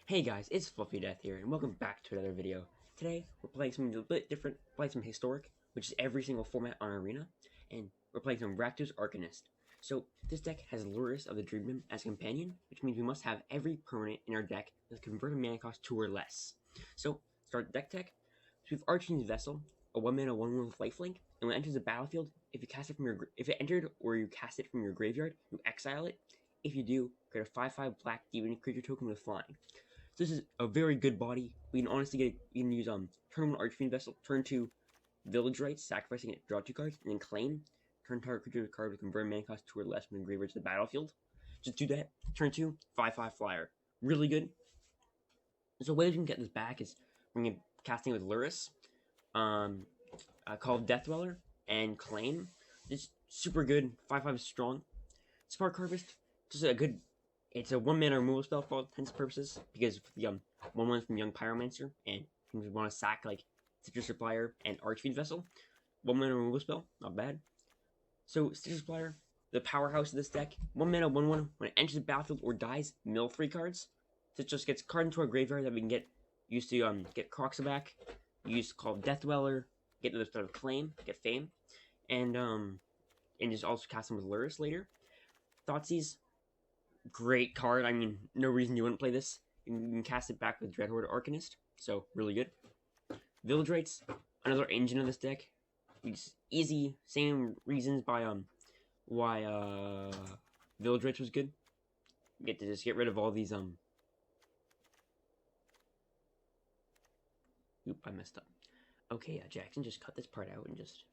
Hey guys, it's Fluffy Death here, and welcome back to another video. Today, we're playing something a bit different, playing some Historic, which is every single format on Arena, and we're playing some Rakdos Arcanist. So, this deck has Lurrus of the Dreamman as a companion, which means we must have every permanent in our deck with converted mana cost 2 or less. So, start the deck tech. So we have Archfiend's Vessel, a 1-mana 1/1 with lifelink, and when it enters the battlefield, if it entered or you cast it from your graveyard, you exile it. If you do, create a 5/5 black demon creature token with flying. So this is a very good body. We can honestly use turn 1 Archfiend Vessel, turn 2 Village Rites, sacrificing it, draw 2 cards, and then claim. Turn target creature card with convert mana cost 2 or less from the graveyard to the battlefield. Just do that. Turn 2, 5/5 flyer. Really good. So the way we can get this back is casting with Lurrus, called Death Dweller, and claim. It's super good. 5/5 is strong. Spark Harvest, just a good. It's a 1-mana removal spell for all intents and purposes, because the 1/1 from Young Pyromancer, and we want to sack like Citrus Supplier and Archfiend Vessel. 1-mana removal spell, not bad. So Citrus Supplier, the powerhouse of this deck. 1-mana 1/1, when it enters the battlefield or dies, mill 3 cards. So it just gets card into our graveyard that we can get used to get Croxa back, use called Death Dweller, get another start of Claim, get Fame, and just also cast them with Lurrus later. Thoughtseize, great card. I mean, no reason you wouldn't play this. You can cast it back with Rakdos Arcanist, so really good. Village Rites, another engine of this deck. It's easy, same reasons why Village Rites was good. You get to just get rid of all these Oop, I messed up. Okay, Jackson, just cut this part out and just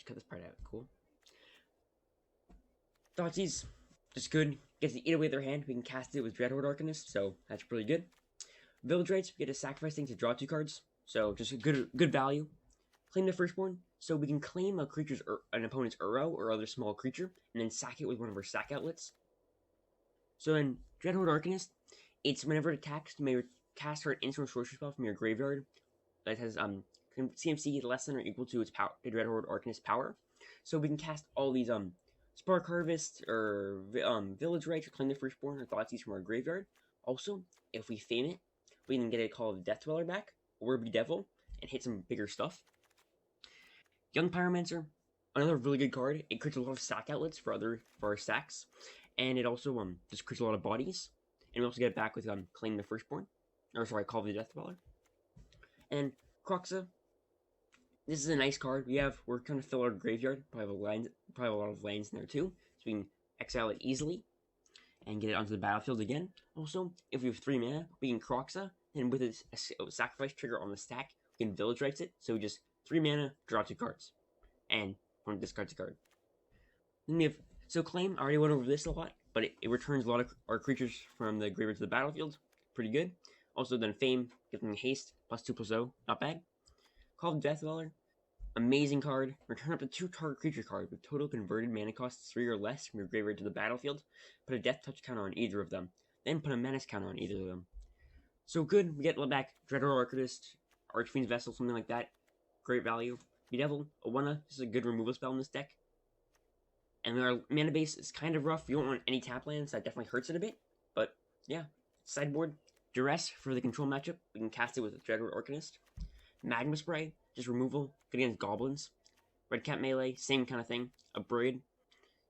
cut this part out. Cool. Thoughtseize, just good. Gets to eat away their hand. We can cast it with Rakdos Arcanist, so that's really good. Village Rites, we get to sacrifice things to draw 2 cards, so just a good value. Claim the Firstborn, so we can claim a creature's an opponent's Uro or other small creature, and then sack it with one of our sack outlets. So then, Rakdos Arcanist, it's whenever it attacks, you may cast her an instant sorcery spell from your graveyard that has CMC less than or equal to its power, the Rakdos Arcanist power. So we can cast all these Spark Harvest or Village Rites or Claim the Firstborn or Thoughtseize from our graveyard. Also, if we fame it, we can get a Call of Death Dweller back, or Bedevil, and hit some bigger stuff. Young Pyromancer, another really good card. It creates a lot of sack outlets for our sacks, and it also just creates a lot of bodies. And we also get it back with Claim the Firstborn, or sorry, Call of the Death Dweller. And Croxa, this is a nice card. We're trying to fill our graveyard. Probably a lot of lands in there too, so we can exile it easily and get it onto the battlefield again. Also, if we have 3 mana, we can Croxa, and with a sacrifice trigger on the stack, we can Village Rites it. So we just 3 mana, draw 2 cards, and one discards a card. Then we have Claim. I already went over this a lot, but it returns a lot of our creatures from the graveyard to the battlefield. Pretty good. Also, then Fame, gives them haste, +2/+0, not bad. Call of Death Dweller, amazing card. Return up to 2 target creature cards with total converted mana costs 3 or less from your graveyard to the battlefield. Put a Death Touch counter on either of them. Then put a Menace counter on either of them. So good. We get back Rakdos Arcanist, Archfiend's Vessel, something like that. Great value. Bedevil, Owena, this is a good removal spell in this deck. And our mana base is kind of rough. You don't want any tap lands, that definitely hurts it a bit. But yeah. Sideboard, Duress for the control matchup. We can cast it with Rakdos Arcanist. Magma Spray, just removal, good against goblins. Red Cap Melee, same kind of thing. A Braid,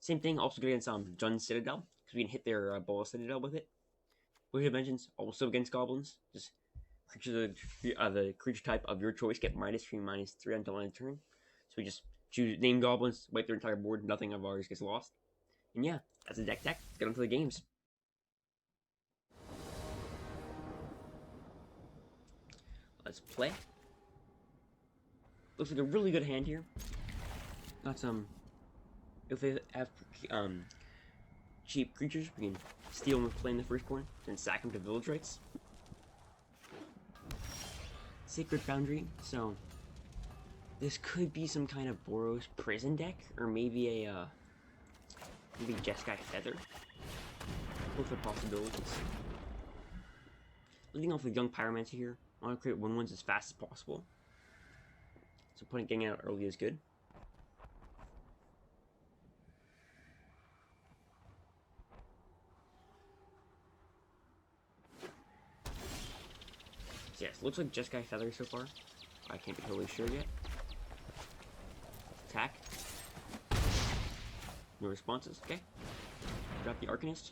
same thing, also good against Jund's Citadel, because we can hit their Bola Citadel with it. Wicked Vengeance, also against goblins. Just the creature type of your choice get -3, -3 until end of turn. So we just name goblins, wipe their entire board, nothing of ours gets lost. And yeah, that's a deck. Let's get on to the games. Let's play. Looks like a really good hand here. Got some. If they have cheap creatures, we can steal them with Claim the Firstborn, then sack them to Village Rites. Sacred Foundry. So this could be some kind of Boros Prison deck, or maybe maybe Jeskai Feather. Both are possibilities. Leading off with Young Pyromancer here. I want to create 1/1s as fast as possible. So getting out early is good. yes, looks like just Guy Feather so far. I can't be totally sure yet. Attack. No responses. Okay. Drop the Arcanist.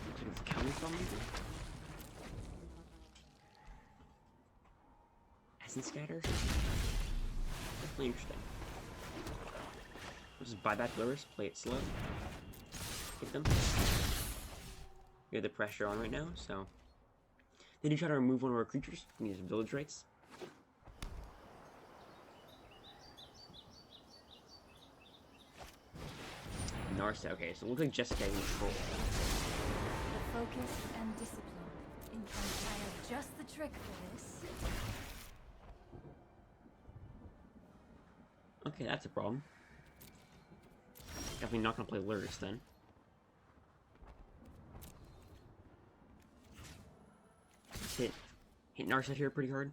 Looks like it's counter spell maybe. Essence Scatter. Definitely interesting. We'll just buy back Lurrus, play it slow. Hit them. We have the pressure on right now, so. They do try to remove one of our creatures. We use Village Rites. Narset, okay, so it looks like Jessica in control. The focus and discipline. In fact, I have just the trick for this. Okay, that's a problem. Definitely not gonna play Lurrus then. Hit Narset here pretty hard.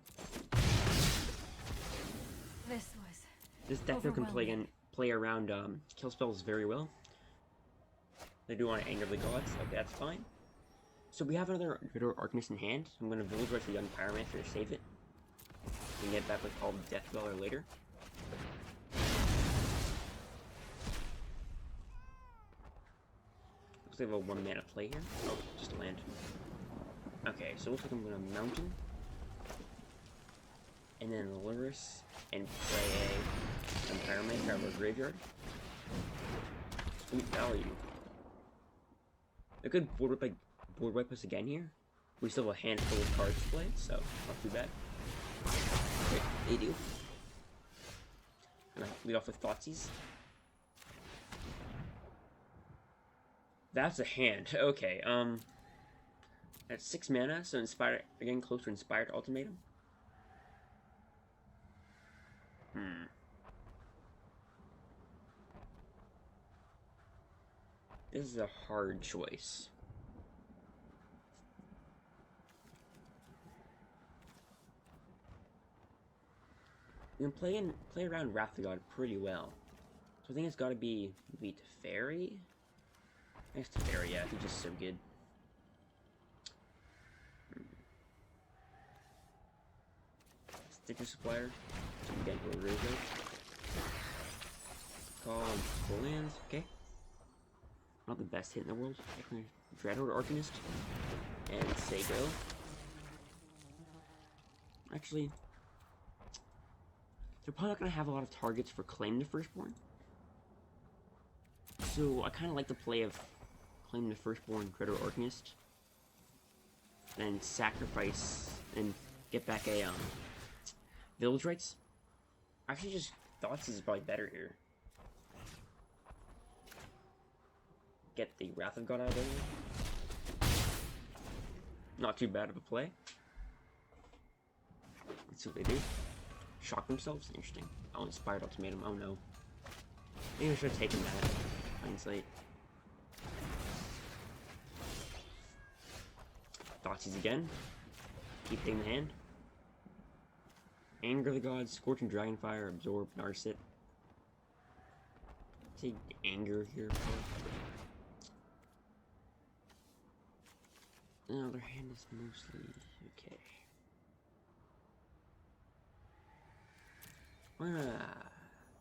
This deck though can play around kill spells very well. They do want to Anger the Gods. Okay, that's fine. So we have another Rakdos Arcanist in hand. I'm gonna Village Rush the Young Pyromancer to save it. We can get back with called Death Dweller later. Looks like we have a 1 mana play here. Oh, just a land. Okay, so it looks like I'm gonna Mountain. And then Lurrus and play a Pyromancer out of our graveyard. Sweet value. A good board wipe us again here. We still have a handful of cards to play, so not too bad. Okay, they do. I'm gonna lead off with Thoughtseize. That's a hand. Okay, that's 6 mana, so Inspired, again close to Inspired Ultimatum. This is a hard choice. We can play around Wrath of the God pretty well. So I think it's gotta be maybe Teferi? I guess Teferi, yeah, he's just so good. Sticker Supplier. Again, for a graveyard. Call and full lands, okay. Not the best hit in the world. Rakdos Arcanist. And Sago. Actually, they're probably not going to have a lot of targets for Claim the Firstborn. So I kind of like the play of Claim the Firstborn, Rakdos Arcanist. And sacrifice and get back a Village Rites. Actually, just Thoughtseize is probably better here. Get the Wrath of God out of there. Not too bad of a play. Let's see what they do. Shock themselves? Interesting. Oh, Inspired Ultimatum. Oh no. Maybe I should have taken that. Hindsight. Thoughtseize again. Keep it in the hand. Anger the Gods, Scorching Dragonfire, Absorb, Narset. Take Anger here. No, their hand is mostly okay. We're gonna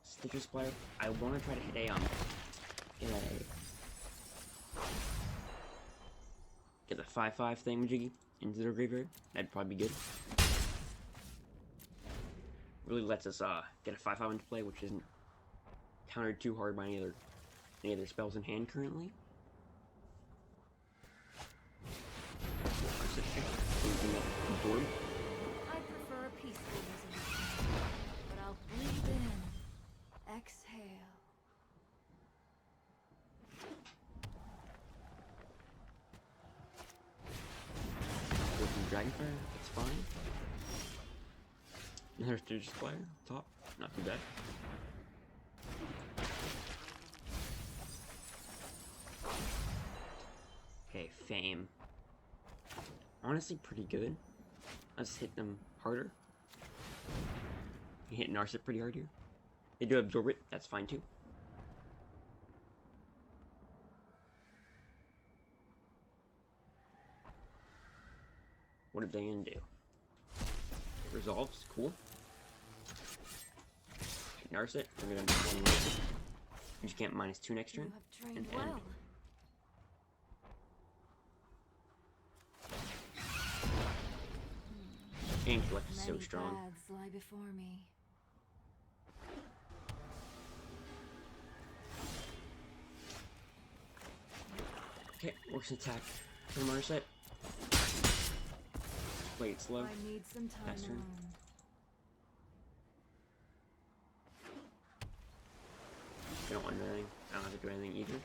Stitcher Supplier. I want to try to hit get a 5/5 thingamajiggy into their graveyard. That'd probably be good. Really lets us get a 5/5 into play, which isn't countered too hard by any other spells in hand currently. I prefer a peaceful resolution, but I'll breathe in, exhale. Dragonfire, that's fine. Another Stitcher Supplier, top, not too bad. Okay, Fame. Honestly, pretty good. Let's hit them harder. You hit Narset pretty hard here. They do absorb it, that's fine too. What did they undo? It resolves. Cool. Nurse it. We're gonna do one more. You just can't -2 next You turn. have trained And well. Intellect is so Many strong. paths lie before me. Okay, works attack. Turn Mars set. Play it slow. I need some time Pass turn. alone. I don't want anything. I don't have to do anything either.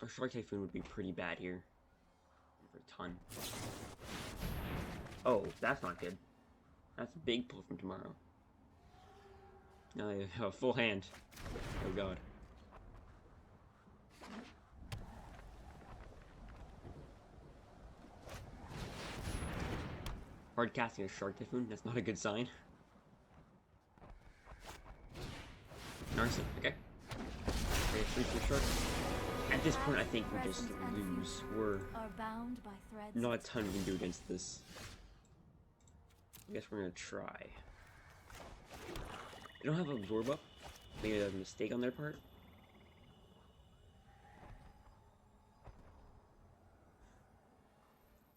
A Shark Typhoon would be pretty bad here. For a ton. Oh, that's not good. That's a big pull from tomorrow. Now they have a full hand. Oh god. Hard casting a Shark Typhoon, that's not a good sign. Narset, okay. Okay, 3 for Shark. At this point, I think we just lose. We're Are bound by threads. not a ton we can do against this. I guess we're gonna try. They don't have Absorb up. Maybe that's a mistake on their part.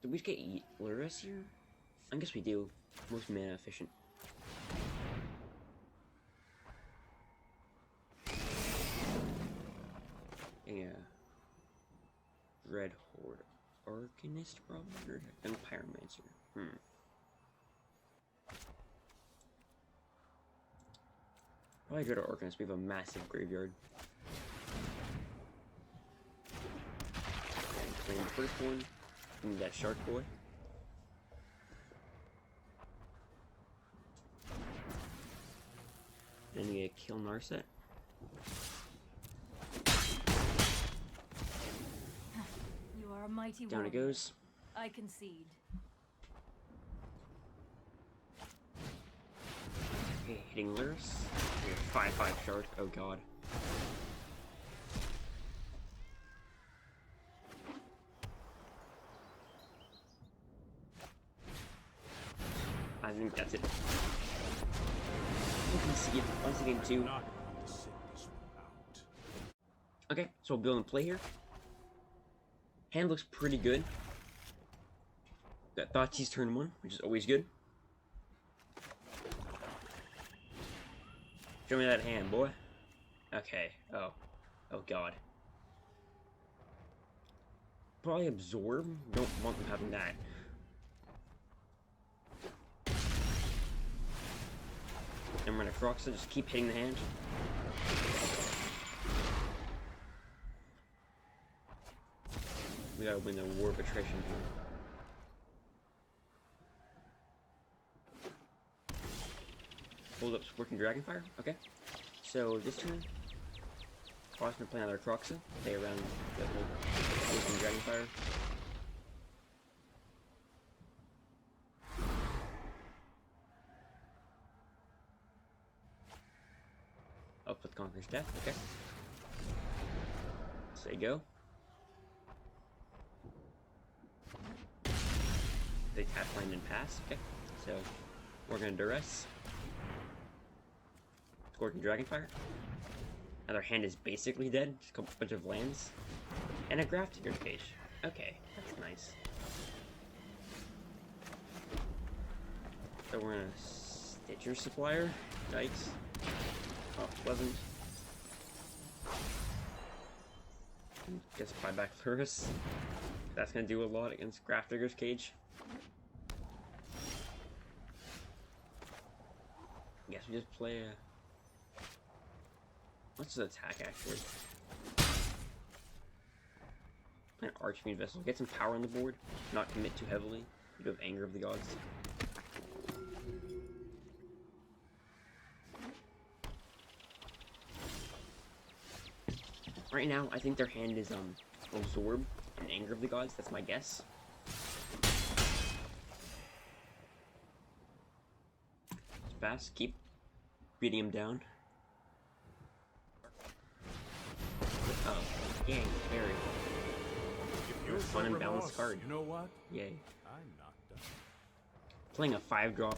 Did we just get Luris here? I guess we do. Most mana efficient. Yeah. Red Horde Arcanist, probably? Or Pyromancer. Probably Dread Arcanist. We have a massive graveyard. And claim the first one. Give me that Shark Boy. Then you get a kill Narset. You are a mighty Down it warrior. goes. I concede. Okay, hitting Luris. 5/5 Shark. Oh god. I think that's it. We can see it once again too. Not going to sit this one out. Okay, so we'll build and play here. Hand looks pretty good. Got Thoughtseize turn 1, which is always good. Show me that hand, boy. Okay. Oh. Oh god. Probably Absorb. Don't want them having that. And we're gonna Croc, so just keep hitting the hand. We gotta win the War of Attrition here. Hold up Working Dragonfire? Okay. So this turn, Cross gonna play another Croxa. Play around the Working Dragonfire. Up with Conqueror's Death, okay. Say go. They tap land and pass, okay. So we're gonna Duress. Scorching Dragonfire. Now their hand is basically dead, just a bunch of lands. And a Grafdigger's Cage. Okay, that's nice. So we're gonna Stitcher Supplier. Yikes. Oh, pleasant. Just buy back Luris. That's gonna do a lot against Grafdigger's Cage. I guess we just play a... What's the attack, actually? Play an Archfiend Vessel. Get some power on the board. Not commit too heavily. You do have Anger of the Gods. Right now, I think their hand is, Absorb and Anger of the Gods. That's my guess. Fast. Keep beating him down. Oh, yay, very. If you're Fun and balanced card. You know what? Yay. I'm not done. Playing a 5-drop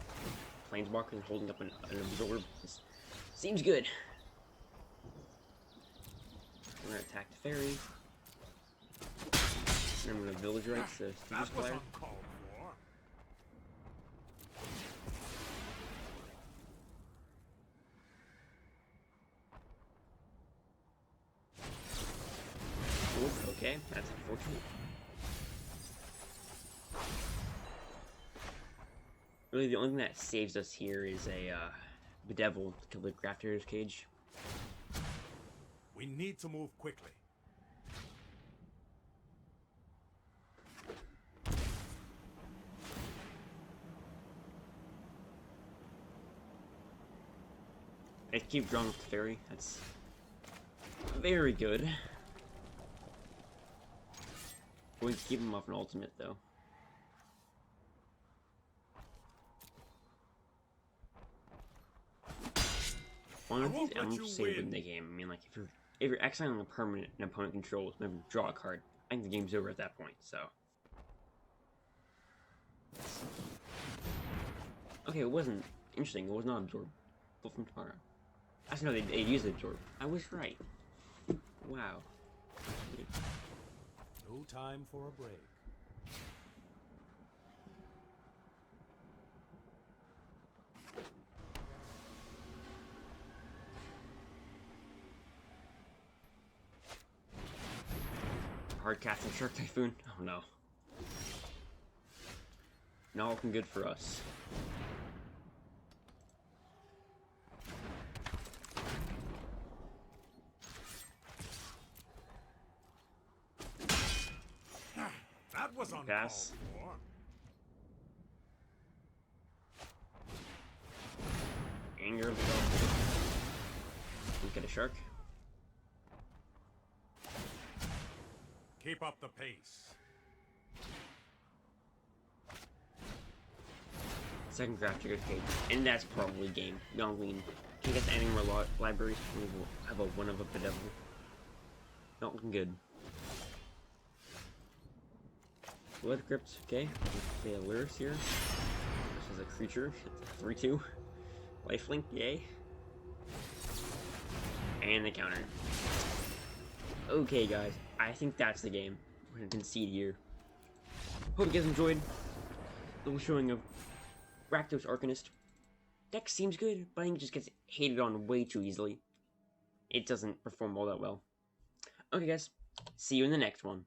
Planeswalker and holding up an Absorb seems good. We're gonna attack the fairy. And I'm gonna Village Rights the That Stooges was player. uncalled for. Ooh, okay, that's unfortunate. Really, the only thing that saves us here is a Bedevil to kill the Grafter's Cage. We need to move quickly. I keep drawing with the fairy. That's very good. We can keep him off an ultimate though. One of these won't let I'm you just saying win. in the game. I mean, like if you're exiling a permanent an opponent controls, maybe draw a card. I think the game's over at that point. So okay, it wasn't interesting. It was not absorbed. Pull from tomorrow. Actually, no, they used absorb. I was right. Wow. No time for a break. Hard casting Shark Typhoon. Oh no. Not looking good for us. That was uncalled Pass. for. Anger of the Dog. Look at a shark. Keep up the pace. Second draft trigger cage. And that's probably game. Gongling. Can't get the animal library. We will have a one of a Bedevil. Not looking good. Blood Crypt, okay. The Lyris here. This is a creature. 3-2. Lifelink, yay. And the counter. Okay, guys. I think that's the game. We're gonna concede here. Hope you guys enjoyed. A little showing of Rakdos Arcanist. Deck seems good, but I think it just gets hated on way too easily. It doesn't perform all that well. Okay, guys. See you in the next one.